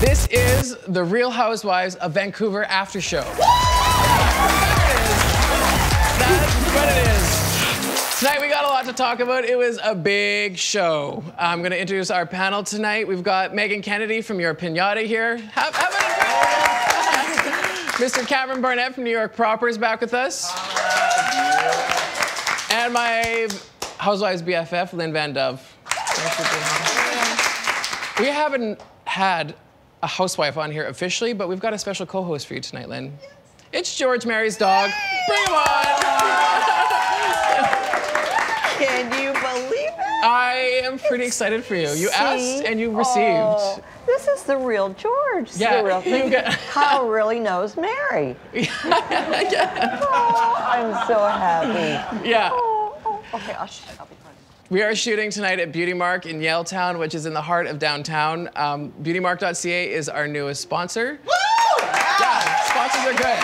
This is the Real Housewives of Vancouver after show. That's what it is. Tonight we got a lot to talk about. It was a big show. I'm gonna introduce our panel tonight. We've got Megan Kennedy from Your Pinata here. Have a Mr. Cameron Barnett from New York Proper is back with us. And my Housewives BFF, Lynn Van Dove. We haven't had a housewife on here officially, but we've got a special co-host for you tonight, Lynn. It's George Mary's dog. Bring him on! Can you believe it? I am pretty excited for you. You asked and you received. Oh, this is the real George. Yeah, the real thing. Kyle really knows Mary. Yeah. Oh, I'm so happy. Yeah. Oh, okay, I'll be fine. We are shooting tonight at Beauty Mark in Yaletown, which is in the heart of downtown. Beautymark.ca is our newest sponsor. Woo! Yeah, sponsors are good.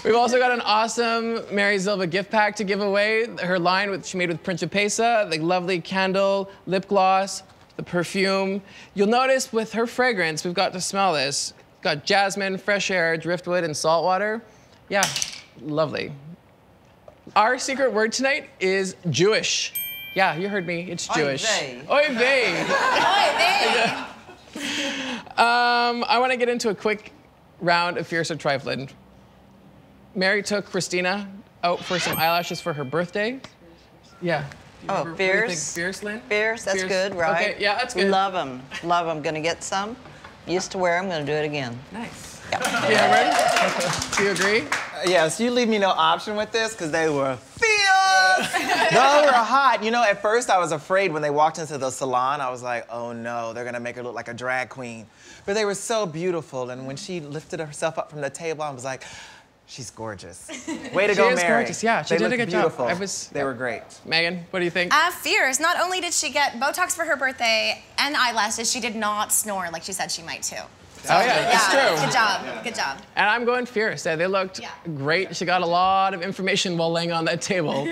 We've also got an awesome Mary Zilva gift pack to give away. Her line she made with Principessa, the lovely candle, lip gloss, the perfume. You'll notice with her fragrance, we've got to smell this. Got jasmine, fresh air, driftwood, and saltwater. Yeah, lovely. Our secret word tonight is Jewish. Yeah, you heard me, it's Jewish. Oy vey. Oy vey. I want to get into a quick round of Fierce or Trifling. Mary took Christina out for some eyelashes for her birthday. Yeah. Oh, What do you think? Fierce. Fierce, Lynn? Fierce, that's Fierce. good, right? Okay, yeah, that's good. Love them. Love them. Gonna get some. Used to wear them, gonna do it again. Nice. Yeah. Yeah, ready? Do you agree? Yes, you leave me no option with this because they were fierce. They were hot. You know, at first I was afraid when they walked into the salon. I was like, oh no, they're gonna make her look like a drag queen. But they were so beautiful. And when she lifted herself up from the table, I was like, she's gorgeous. Way to go, She is Mary. gorgeous, yeah. She They did a looked good job. beautiful. They were great. Megan, what do you think? Fierce. Not only did she get Botox for her birthday and eyelashes, she did not snore like she said she might too. Oh yeah, it's true. Good job. Good job. And I'm going Fierce. Yeah, they looked great. She got a lot of information while laying on that table.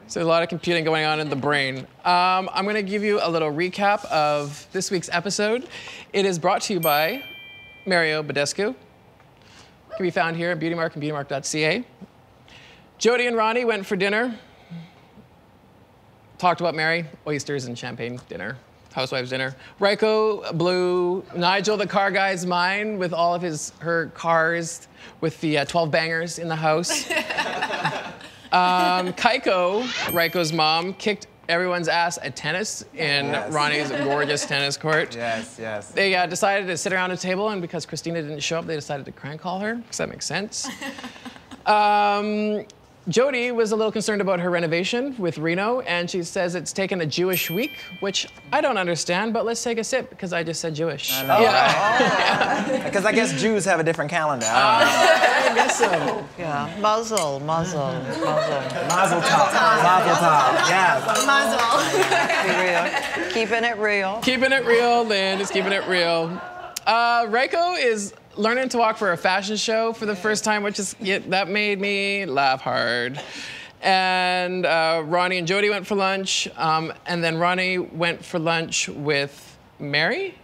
So a lot of computing going on in the brain. I'm gonna give you a little recap of this week's episode. It is brought to you by Mario Badescu. Can be found here at Beauty Mark and beautymark.ca. Jody and Ronnie went for dinner. Talked about Mary, oysters and champagne dinner. Housewives dinner. Ryko blew Nigel, the car guy's mind with all of her cars with the 12 bangers in the house. Kaiko, Ryko's mom, kicked everyone's ass at tennis in Ronnie's gorgeous tennis court. Yes, yes. They decided to sit around a table, and because Christina didn't show up, they decided to crank call her, because that makes sense. Jody was a little concerned about her renovation with Reno, and she says it's taken a Jewish week, which I don't understand, but let's take a sip, because I just said Jewish. I know. Because I guess Jews have a different calendar. I guess so. Yeah. Muzzle. Mazel tov. Mazel tov. Yes. Muzzle. Be real. Keeping it real. Keeping it real, Lynn is keeping it real. Ryko is learning to walk for a fashion show for the first time, which is, that made me laugh hard. And Ronnie and Jody went for lunch, and then Ronnie went for lunch with Mary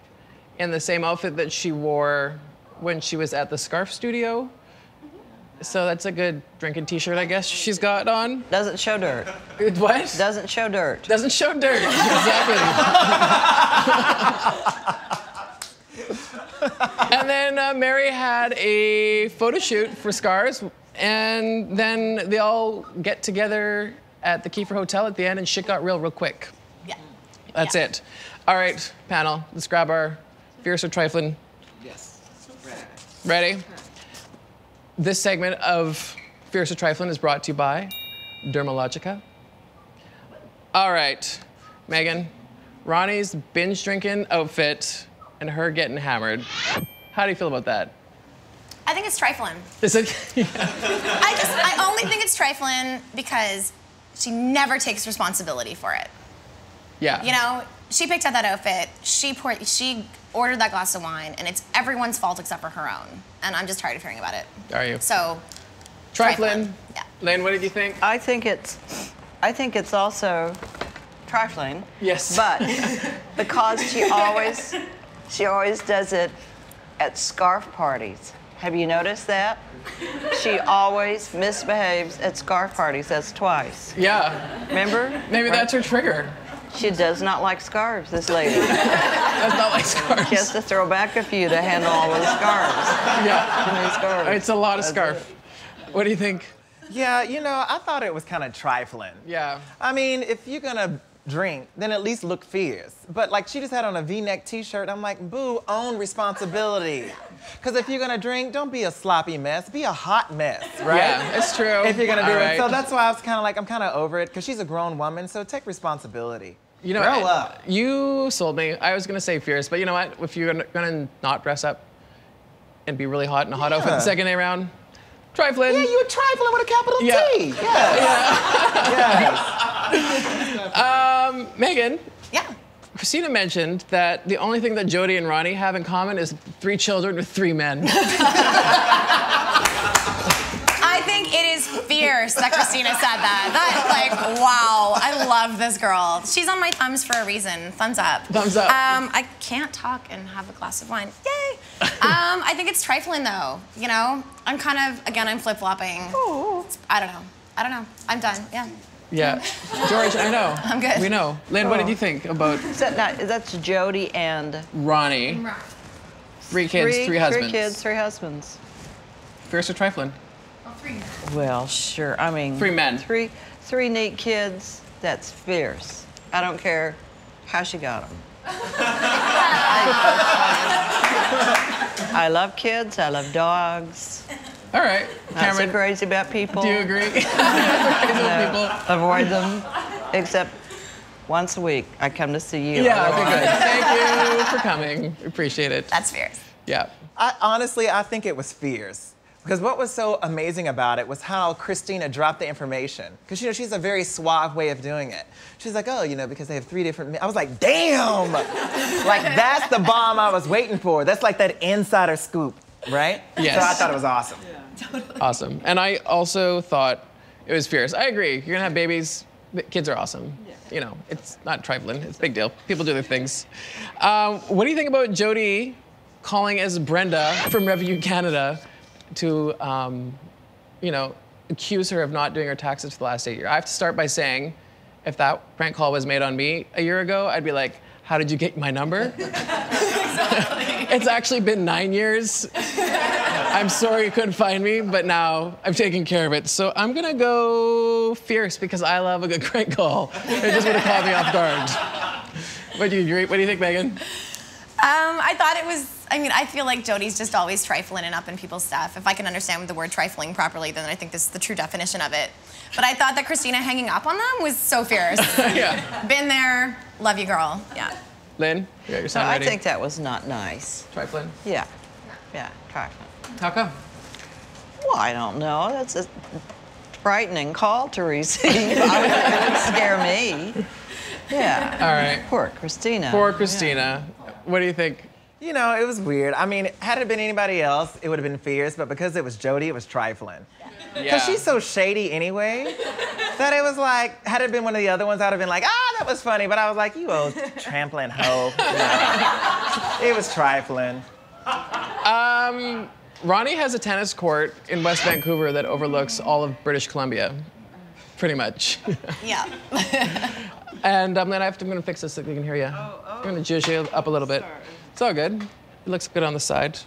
in the same outfit that she wore when she was at the Scarf Studio. So that's a good drinking t-shirt, I guess she's got on. Doesn't show dirt. What? Doesn't show dirt. Doesn't show dirt, exactly. And then Mary had a photo shoot for Scars, and then they all get together at the Kiefer Hotel at the end, and shit got real quick. Yeah. That's it. All right, panel, let's grab our Fierce or Trifling. Yes. Ready? This segment of Fierce or Trifling is brought to you by Dermalogica. All right, Megan, Ronnie's binge drinking outfit and her getting hammered. How do you feel about that? I think it's trifling. Is it? I only think it's trifling because she never takes responsibility for it. Yeah. You know, she picked out that outfit, she ordered that glass of wine, and it's everyone's fault except for her own. And I'm just tired of hearing about it. Are you? So, Trifling. Yeah. Lynn, what did you think? I think it's also trifling. Yes. But because she always She always does it at scarf parties. Have you noticed that? She always misbehaves at scarf parties. That's twice. Yeah. Remember? Maybe Right? that's her trigger. She does not like scarves, this lady. That's not like scarves. She has to throw back a few to handle all those scarves. Yeah. Too many scarves. It's a lot of That's scarf. What do you think? Yeah, you know, I thought it was kind of trifling. Yeah. I mean, if you're gonna drink, then at least look fierce. But like, she just had on a V-neck t-shirt. I'm like, boo, own responsibility. Because if you're gonna drink, don't be a sloppy mess, be a hot mess, right? Yeah, it's true. If you're gonna do All it. right. So that's why I was kind of like, I'm kind of over it, because she's a grown woman, so take responsibility. You know, grow up. You sold me. I was gonna say fierce, but you know what? If you're gonna not dress up and be really hot in a hot outfit the second day round, trifling. Yeah, you were trifling with a capital T. Yes. Megan. Yeah. Christina mentioned that the only thing that Jody and Ronnie have in common is 3 children with 3 men. I think it is fierce that Christina said that. That, like, wow, I love this girl. She's on my thumbs for a reason. Thumbs up. Thumbs up. I can't talk and have a glass of wine. Yay! I think it's trifling, though. You know, I'm kind of, again, I'm flip-flopping. I don't know. I'm done. Yeah. Yeah. George, I know. I'm good. We know. Lynn, what did you think about That's Jody and Ronnie? 3 kids, 3 husbands. 3 kids, 3 husbands. Fierce or trifling? Well, sure. I mean, 3 men. 3 neat kids. That's fierce. I don't care how she got them. I love kids. I love dogs. All right. Not Cameron, so crazy about people. do you agree? No, avoid them, except once a week. I come to see you. Yeah, okay, good. Thank you for coming. Appreciate it. That's fierce. Yeah. Honestly, I think it was fierce. Because what was so amazing about it was how Christina dropped the information. Because, you know, she's a very suave way of doing it. She's like, oh, you know, because they have 3 different men. I was like, damn! Like, that's the bomb I was waiting for. That's like that insider scoop, right? Yes. So I thought it was awesome. Awesome. And I also thought it was fierce. I agree. You're gonna have babies. Kids are awesome. You know, it's not trifling. It's a big deal. People do their things. What do you think about Jody calling as Brenda from Revenue Canada to, you know, accuse her of not doing her taxes for the last 8 years? I have to start by saying, if that prank call was made on me a year ago, I'd be like, how did you get my number? It's actually been 9 years. I'm sorry you couldn't find me, but now I'm taking care of it. So I'm gonna go fierce because I love a good prank call. It just would have caught me off guard. What do you agree? What do you think, Megan? I thought it was, I mean, I feel like Jody's just always trifling and up in people's stuff. If I can understand the word trifling properly, then I think this is the true definition of it. But I thought that Christina hanging up on them was so fierce. Yeah. Been there, love you, girl. Yeah. Lynn, you got your No, sound I ready? think that was not nice. Trifling. Yeah. Yeah, trifling. How come? Well, I don't know. That's a frightening call to receive. It would scare me. Yeah. All right. Poor Christina. Poor Christina. What do you think? You know, it was weird. I mean, had it been anybody else, it would have been fierce, but because it was Jody, it was trifling. Because she's so shady anyway, that it was like, had it been one of the other ones, I'd have been like, ah, that was funny. But I was like, you old trampling hoe. No. It was trifling. Ronnie has a tennis court in West Vancouver that overlooks all of British Columbia, pretty much. Yeah. And I'm gonna fix this so we can hear you. I'm gonna juice you up a little bit. It's all good. It looks good on the side.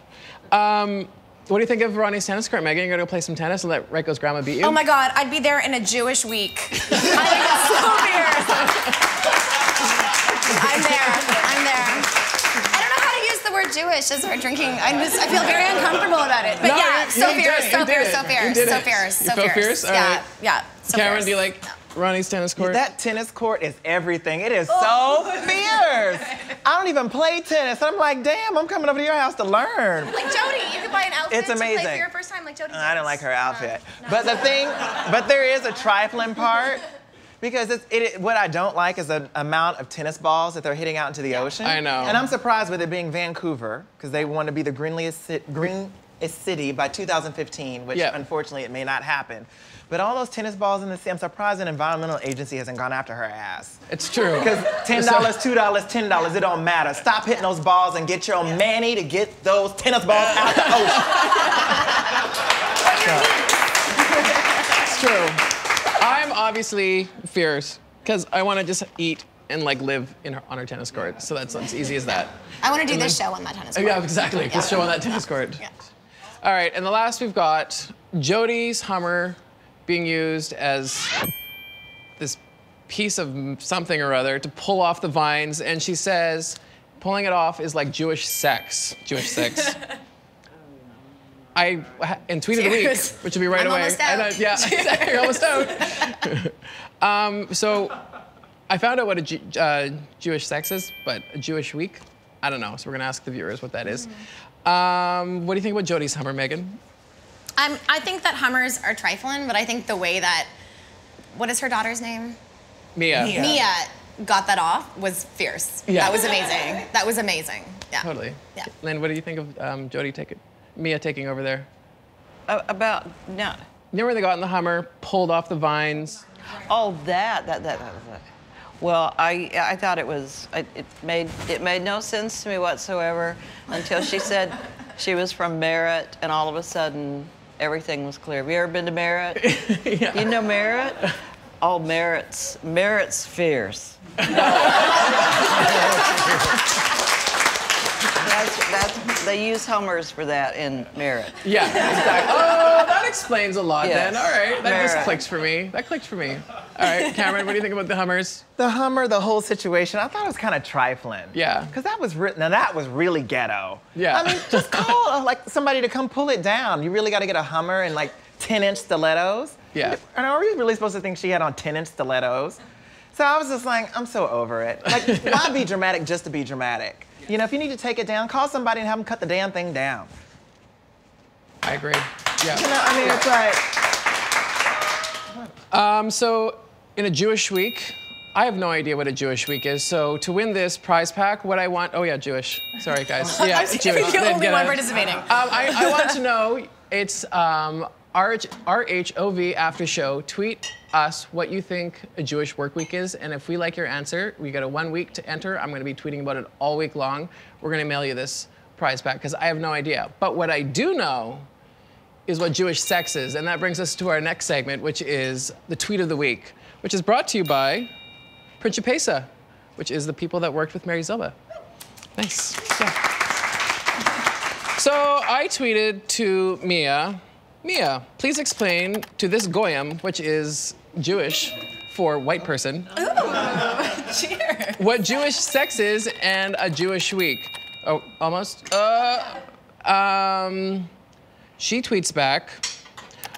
What do you think of Ronnie's tennis court, Megan? You're gonna go play some tennis and let Reiko's grandma beat you? Oh my God, I'd be there in a Jewish week. I think it's so fierce. I'm there. I don't know how to use the word Jewish as we're drinking. I feel very uncomfortable about it. But No, yeah, so you fierce, did it, so you did fierce, it. so You fierce, did so it. fierce, You so felt fierce. fierce? All Yeah, right. yeah. So Cameron, fierce. do you like Ronnie's tennis court? That tennis court is everything. It is so fierce. I don't even play tennis. I'm like, damn, I'm coming over to your house to learn. Like Jody, you could buy an outfit It's to play amazing. for your first time like Jody I does. don't like her outfit. No. But there is a trifling part because what I don't like is the amount of tennis balls that they're hitting out into the ocean. I know. And I'm surprised with it being Vancouver because they want to be the greenest city by 2015, which unfortunately it may not happen. But all those tennis balls in the sea, I'm surprised an environmental agency hasn't gone after her ass. It's true. Because $10, $2, $10, it don't matter. Stop hitting those balls and get your Manny to get those tennis balls out the ocean. It's true. I'm obviously fierce because I want to just eat and like live on her tennis court. So that's as easy as that. I want to do this show on that tennis court. Yeah, exactly. This show on that tennis court. Yeah. All right, and the last we've got Jody's Hummer being used as this piece of something or other to pull off the vines, and she says pulling it off is like Jewish sex. Jewish sex. In Tweet of the Week, which will be right I'm away. almost out. Yeah, exactly, you're almost out. So I found out what a Jewish sex is, but a Jewish week, I don't know. So we're gonna ask the viewers what that is. What do you think about Jody's Hummer, Megan? I think that Hummers are trifling, but I think the way that, what is her daughter's name? Mia. Mia got that off was fierce. Yeah. That was amazing. That was amazing. Yeah. Totally. Yeah. Lynn, what do you think of Mia taking over there? No. You know where they got in the Hummer, pulled off the vines? Oh, that. Well, I thought it was, it made no sense to me whatsoever until she said she was from Merritt, and all of a sudden, everything was clear. Have you ever been to Merritt? Yeah. You know Merritt? Oh, Merritt's fierce. They use Hummers for that in Merritt. Yeah, exactly. Oh, that explains a lot Yes. then. All right, that just Merritt. clicks for me. That clicked for me. All right, Cameron, what do you think about the Hummers? The Hummer, the whole situation, I thought it was kind of trifling. Yeah. Because that was really ghetto. Yeah. I mean, just call like somebody to come pull it down. You really got to get a Hummer and like 10-inch stilettos. Yeah. And are we really supposed to think she had on 10-inch stilettos? So I was just like, I'm so over it. Like, why be dramatic just to be dramatic? You know, if you need to take it down, call somebody and have them cut the damn thing down. I agree. Yeah. You know, I mean, it's like. So in a Jewish week, I have no idea what a Jewish week is. So to win this prize pack, what I want, oh yeah, Jewish. Sorry guys. Yeah, I'm Jewish. the Didn't only get one it. participating. I want to know, it's RHOV after show. Tweet us what you think a Jewish work week is, and if we like your answer, we get a 1 week to enter. I'm gonna be tweeting about it all week long. We're gonna mail you this prize pack, because I have no idea. But what I do know is what Jewish sex is, and that brings us to our next segment, which is the Tweet of the Week, which is brought to you by Principessa, which is the people that worked with Mary Zilba. Nice. Yeah. So I tweeted to Mia, please explain to this goyim, which is Jewish for white person, Cheers. what Jewish sex is and a Jewish week. Oh, almost. She tweets back,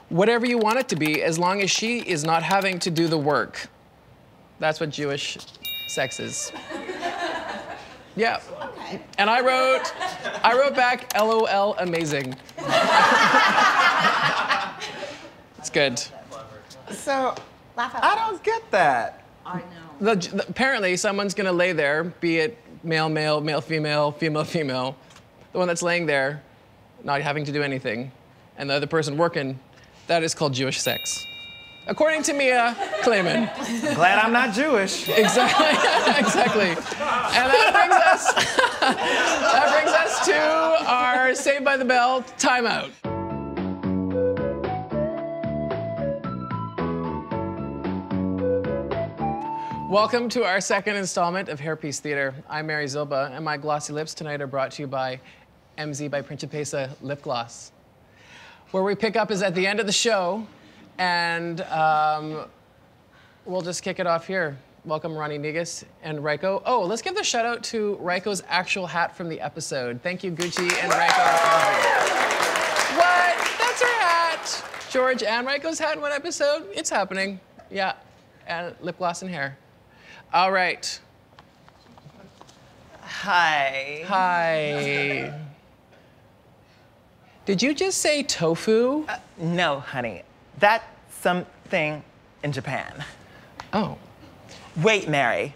whatever you want it to be, as long as she is not having to do the work. That's what Jewish sex is. Yeah. Okay. And I wrote back, LOL, amazing. It's good. So, Laugh out I loud. don't get that. I know. Apparently, someone's gonna lay there, be it male, male, male, female, female, female. The one that's laying there, not having to do anything, and the other person working, that is called Jewish sex. According to Mia Clayman. Glad I'm not Jewish. Exactly, exactly. And that brings us to our Saved by the Bell timeout. Welcome to our second installment of Hairpiece Theater. I'm Mary Zilba, and my glossy lips tonight are brought to you by MZ by Principessa Lip Gloss. Where we pick up is at the end of the show, and we'll just kick it off here. Welcome Ronnie Negus and Raiko. Oh, let's give the shout out to Raiko's actual hat from the episode. Thank you, Gucci and Raiko. What? That's her hat. George and Raiko's hat in one episode? It's happening. Yeah, and lip gloss and hair. All right. Hi. Hi. Did you just say tofu? No, honey. That's something in Japan. Oh. Wait, Mary.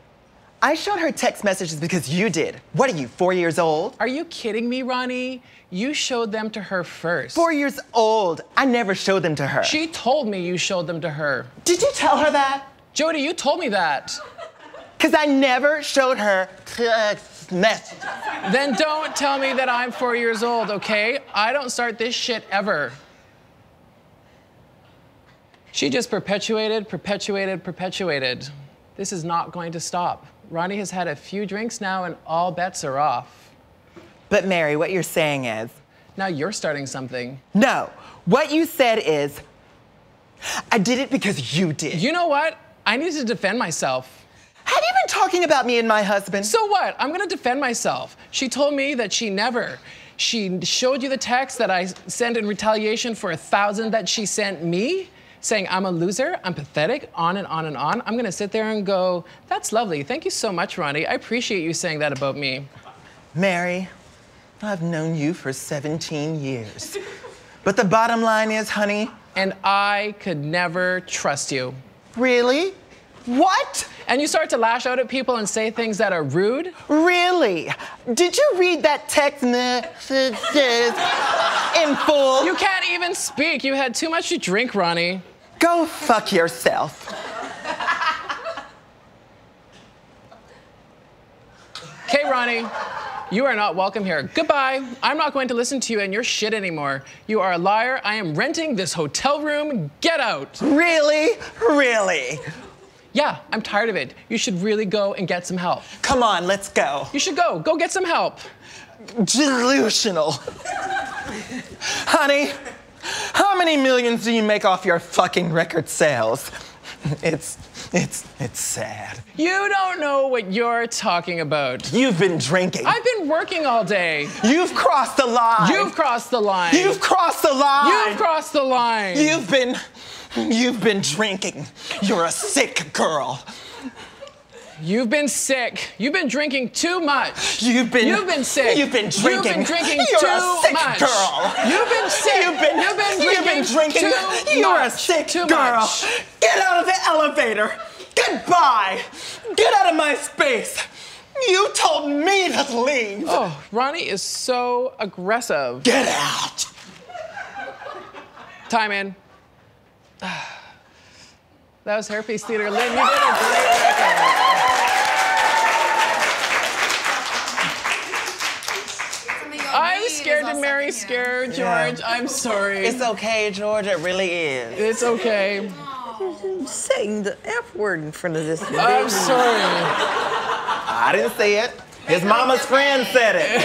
I showed her text messages because you did. What are you, 4 years old? Are you kidding me, Ronnie? You showed them to her first. 4 years old. I never showed them to her. She told me you showed them to her. Did you tell her that? Jody, you told me that. Because I never showed her text messages. Then don't tell me that I'm 4 years old, okay? I don't start this shit ever. She just perpetuated. This is not going to stop. Ronnie has had a few drinks now and all bets are off. But Mary, what you're saying is... Now you're starting something. No, what you said is, I did it because you did. You know what? I need to defend myself. Have you been talking about me and my husband? So what? I'm gonna defend myself. She told me that she showed you the text that I sent in retaliation for 1,000 that she sent me, saying I'm a loser, I'm pathetic, on and on and on. I'm gonna sit there and go, that's lovely. Thank you so much, Ronnie. I appreciate you saying that about me. Mary, I've known you for 17 years. But the bottom line is, honey... And I could never trust you. Really? What? And you start to lash out at people and say things that are rude? Really? Did you read that text messages in full? You can't even speak. You had too much to drink, Ronnie. Go fuck yourself. Okay, Ronnie, you are not welcome here. Goodbye. I'm not going to listen to you and your shit anymore. You are a liar. I am renting this hotel room. Get out. Really? Really? Yeah, I'm tired of it. You should really go and get some help. Come on, let's go. You should go. Go get some help. Delusional. Honey, how many millions do you make off your fucking record sales? It's sad. You don't know what you're talking about. You've been drinking. I've been working all day. You've crossed the line. You've crossed the line. You've crossed the line. You've crossed the line. You've been drinking. You're a sick girl. You've been sick. You've been drinking too much. You've been sick. You've been drinking. You've been drinking You're too a sick much. Girl. You've been sick. You've been drinking too You're much. a sick Too girl. Much. Get out of the elevator. Goodbye. Get out of my space. You told me to leave. Oh, Ronnie is so aggressive. Get out. Time in. That was Hairpiece Theater. Lynn, you did a great record. I'm scared to marry scared, George. Yeah. I'm sorry. It's okay, George. It really is. It's okay. Saying the F word in front of this. I'm sorry. I didn't say it. His mama's friend said it.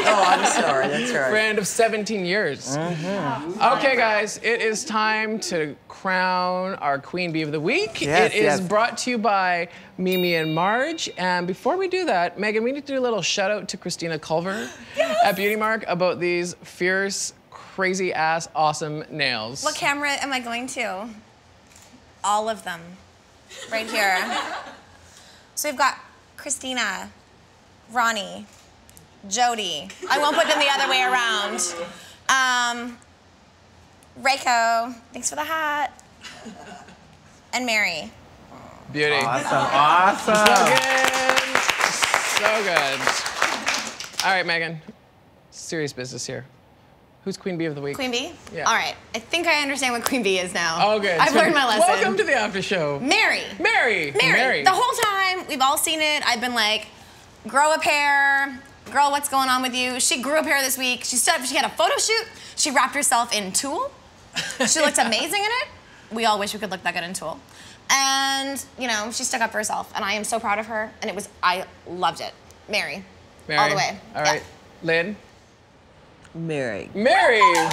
Oh, I'm sorry. That's right. Friend of 17 years. Mm-hmm. Okay, guys, it is time to crown our Queen Bee of the Week. Yes, it is brought to you by Mimi and Marge. And before we do that, Megan, we need to do a little shout out to Christina Culver at Beauty Mark about these fierce, crazy ass, awesome nails. What camera am I going to? All of them, right here. So we've got Christina, Ronnie, Jody. I won't put them the other way around. Reiko, thanks for the hat. And Mary. Beauty. Awesome. So good. So good. All right, Megan. Serious business here. Who's Queen Bee of the Week? Queen Bee? Yeah. All right. I think I understand what Queen Bee is now. Oh, good. I've learned my lesson. Welcome to the after show. Mary. Mary. The whole time, we've all seen it. I've been like, grow up hair. Girl, what's going on with you? She grew up hair this week. She had a photo shoot. She wrapped herself in tulle. She looked amazing in it. We all wish we could look that good in tulle. And, you know, she stuck up for herself. And I am so proud of her. And I loved it. Mary. All the way. All right. Lynn. Mary. Mary! George.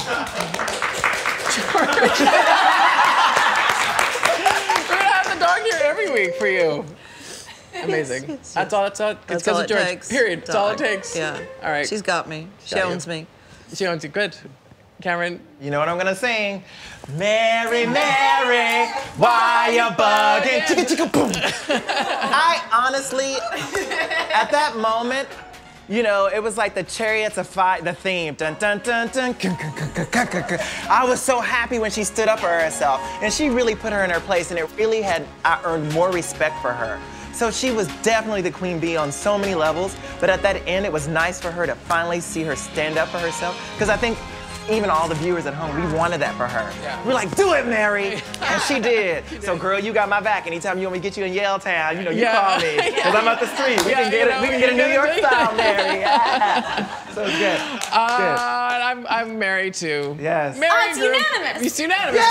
We're gonna have the dog here every week for you. Amazing. That's all. That's all. It's That's because all of it George. takes. Period. That's all it takes. Yeah. All right. She's got me. She Got you. owns me. She owns you. Good. Cameron. You know what I'm gonna sing? Mary, Mary, why you bugging? Chicka, chicka, boom. I honestly, at that moment, you know, it was like the Chariots of Fire, the theme. Dun, dun, dun, dun, I was so happy when she stood up for herself. And she really put her in her place, and it really I earned more respect for her. So she was definitely the queen bee on so many levels, but at that end, it was nice for her to finally see her stand up for herself, because I think even all the viewers at home, we wanted that for her. Yeah. We're like, do it, Mary! And she did. So girl, you got my back. Anytime you want me to get you in Yale Town, you know, you call me, because I'm up the street. We can get it. We can get a New York style, Mary. Yeah. So it's good. And I'm married too. Yes. Mary Oh, it's unanimous. It's unanimous.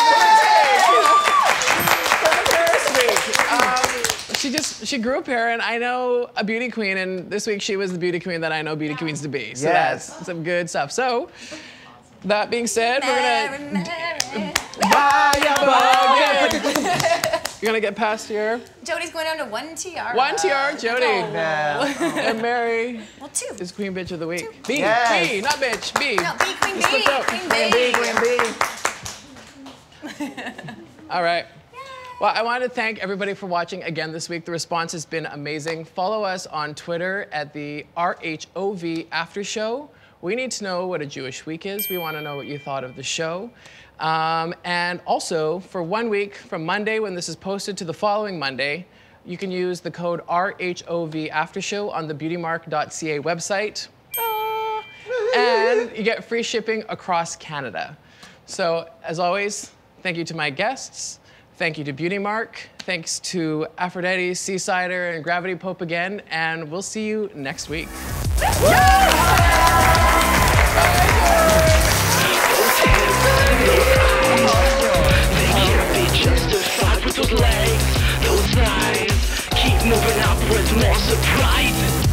She grew up here, and I know a beauty queen, and this week she was the beauty queen that I know beauty queens to be. So that's some good stuff. So, that being said, you're gonna get past here. Jody's going down to 1 tiara. 1 tiara, Jody. Yeah. And Mary Well, 2. is Queen Bitch of the Week. B, Yes. B, not bitch, B. No, B, Queen You slipped up. B. Queen B. Queen bee. All right. Well, I wanted to thank everybody for watching again this week. The response has been amazing. Follow us on Twitter at the RHOV After Show. We need to know what a Jewish week is. We want to know what you thought of the show. And also, for 1 week, from Monday when this is posted to the following Monday, you can use the code RHOV After Show on the beautymark.ca website. And you get free shipping across Canada. So, as always, thank you to my guests. Thank you to Beauty Mark. Thanks to Aphrodite, Seasider, and Gravity Pope again. And we'll see you next week. Those eyes keep moving upwards, more surprise.